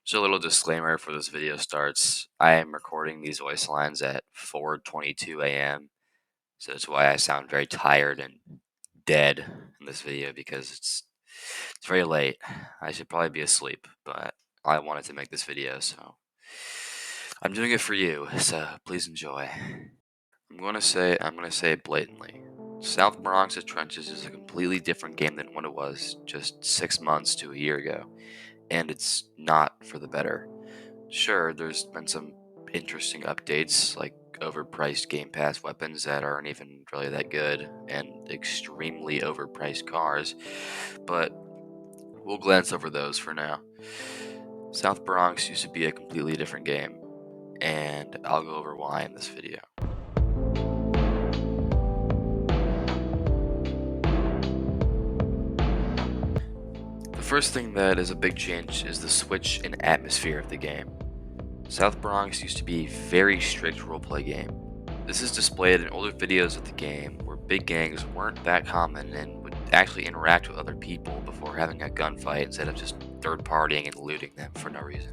Just a little disclaimer before this video starts. I am recording these voice lines at 4:22 a.m. So that's why I sound very tired and dead in this video because it's very late. I should probably be asleep, but I wanted to make this video, so I'm doing it for you. So please enjoy. I'm gonna say it blatantly. South Bronx's Trenches is a completely different game than what it was just 6 months to a year ago, and it's not for the better. Sure, there's been some interesting updates, like overpriced Game Pass weapons that aren't even really that good, and extremely overpriced cars, but we'll glance over those for now. South Bronx used to be a completely different game, and I'll go over why in this video. The first thing that is a big change is the switch in atmosphere of the game. South Bronx used to be a very strict roleplay game. This is displayed in older videos of the game where big gangs weren't that common and would actually interact with other people before having a gunfight instead of just third partying and looting them for no reason.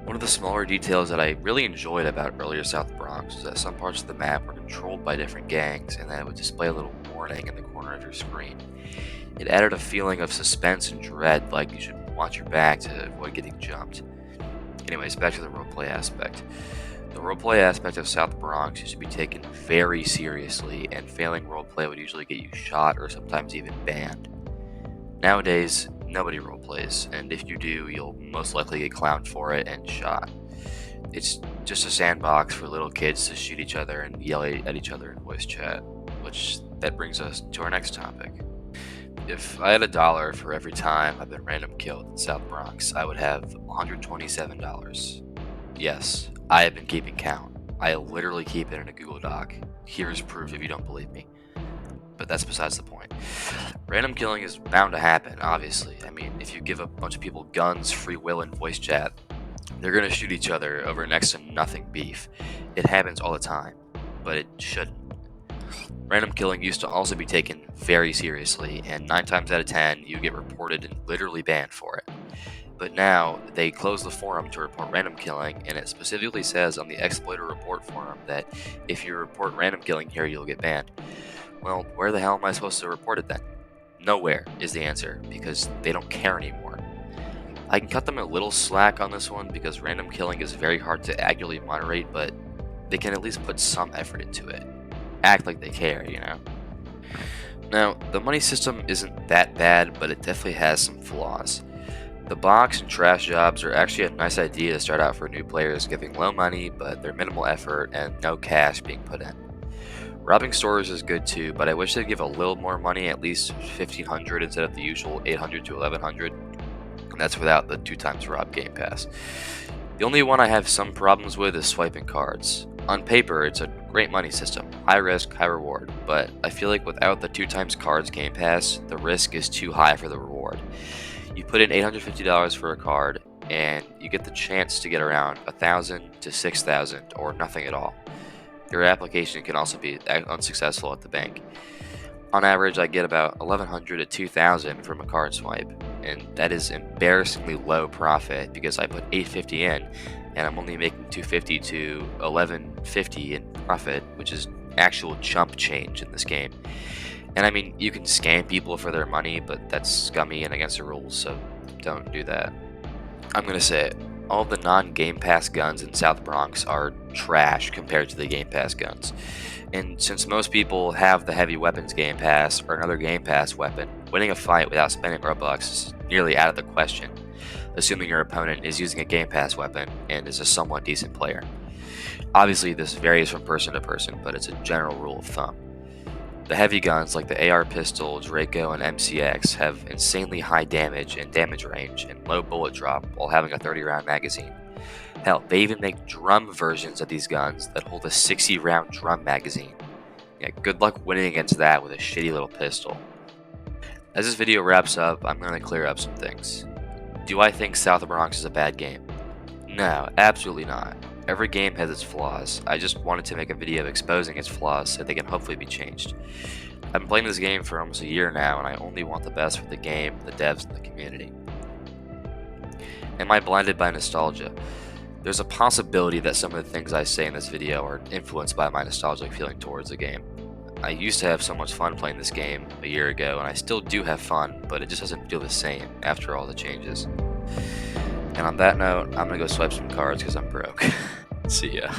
One of the smaller details that I really enjoyed about earlier South Bronx was that some parts of the map were controlled by different gangs and that it would display a little warning in the corner of your screen. It added a feeling of suspense and dread, like you should watch your back to avoid getting jumped. Anyways, back to the roleplay aspect. The roleplay aspect of South Bronx used to be taken very seriously, and failing roleplay would usually get you shot or sometimes even banned. Nowadays, nobody roleplays, and if you do, you'll most likely get clowned for it and shot. It's just a sandbox for little kids to shoot each other and yell at each other in voice chat, which that brings us to our next topic. If I had $1 for every time I've been random killed in South Bronx, I would have $127. Yes, I have been keeping count. I literally keep it in a Google Doc. Here's proof if you don't believe me. But that's besides the point. Random killing is bound to happen, obviously. I mean, if you give a bunch of people guns, free will, and voice chat, they're gonna shoot each other over next to nothing beef. It happens all the time, but it shouldn't. Random killing used to also be taken very seriously, and 9 times out of 10, you get reported and literally banned for it. But now, they close the forum to report random killing, and it specifically says on the exploiter report forum that if you report random killing here, you'll get banned. Well, where the hell am I supposed to report it then? Nowhere is the answer, because they don't care anymore. I can cut them a little slack on this one because random killing is very hard to accurately moderate, but they can at least put some effort into it. Act like they care, you know? Now, the money system isn't that bad, but it definitely has some flaws. The box and trash jobs are actually a nice idea to start out for new players, giving low money, but they're minimal effort and no cash being put in. Robbing stores is good too, but I wish they'd give a little more money, at least 1,500 instead of the usual 800 to 1,100, and that's without the 2x rob game pass. The only one I have some problems with is swiping cards. On paper, it's a great money system, high risk, high reward, but I feel like without the 2x cards game pass, the risk is too high for the reward. You put in $850 for a card, and you get the chance to get around 1,000 to 6,000 or nothing at all. Your application can also be unsuccessful at the bank. On average, I get about 1,100 to 2,000 from a card swipe, and that is embarrassingly low profit because I put 850 in, and I'm only making 250 to 1150 in profit, which is actual chump change in this game. And I mean, you can scam people for their money, but that's scummy and against the rules, so don't do that. I'm gonna say it. All the non-Game Pass guns in South Bronx are trash compared to the Game Pass guns. And since most people have the Heavy Weapons Game Pass or another Game Pass weapon, winning a fight without spending Robux is nearly out of the question, assuming your opponent is using a Game Pass weapon and is a somewhat decent player. Obviously, this varies from person to person, but it's a general rule of thumb. The heavy guns like the AR pistol, Draco, and MCX have insanely high damage and damage range and low bullet drop while having a 30-round magazine. Hell, they even make drum versions of these guns that hold a 60-round drum magazine. Yeah, good luck winning against that with a shitty little pistol. As this video wraps up, I'm going to clear up some things. Do I think South Bronx is a bad game? No, absolutely not. Every game has its flaws. I just wanted to make a video exposing its flaws so they can hopefully be changed. I've been playing this game for almost a year now, and I only want the best for the game, the devs, and the community. Am I blinded by nostalgia? There's a possibility that some of the things I say in this video are influenced by my nostalgic feeling towards the game. I used to have so much fun playing this game a year ago, and I still do have fun, but it just doesn't feel the same after all the changes. And on that note, I'm gonna go swipe some cards because I'm broke. See ya.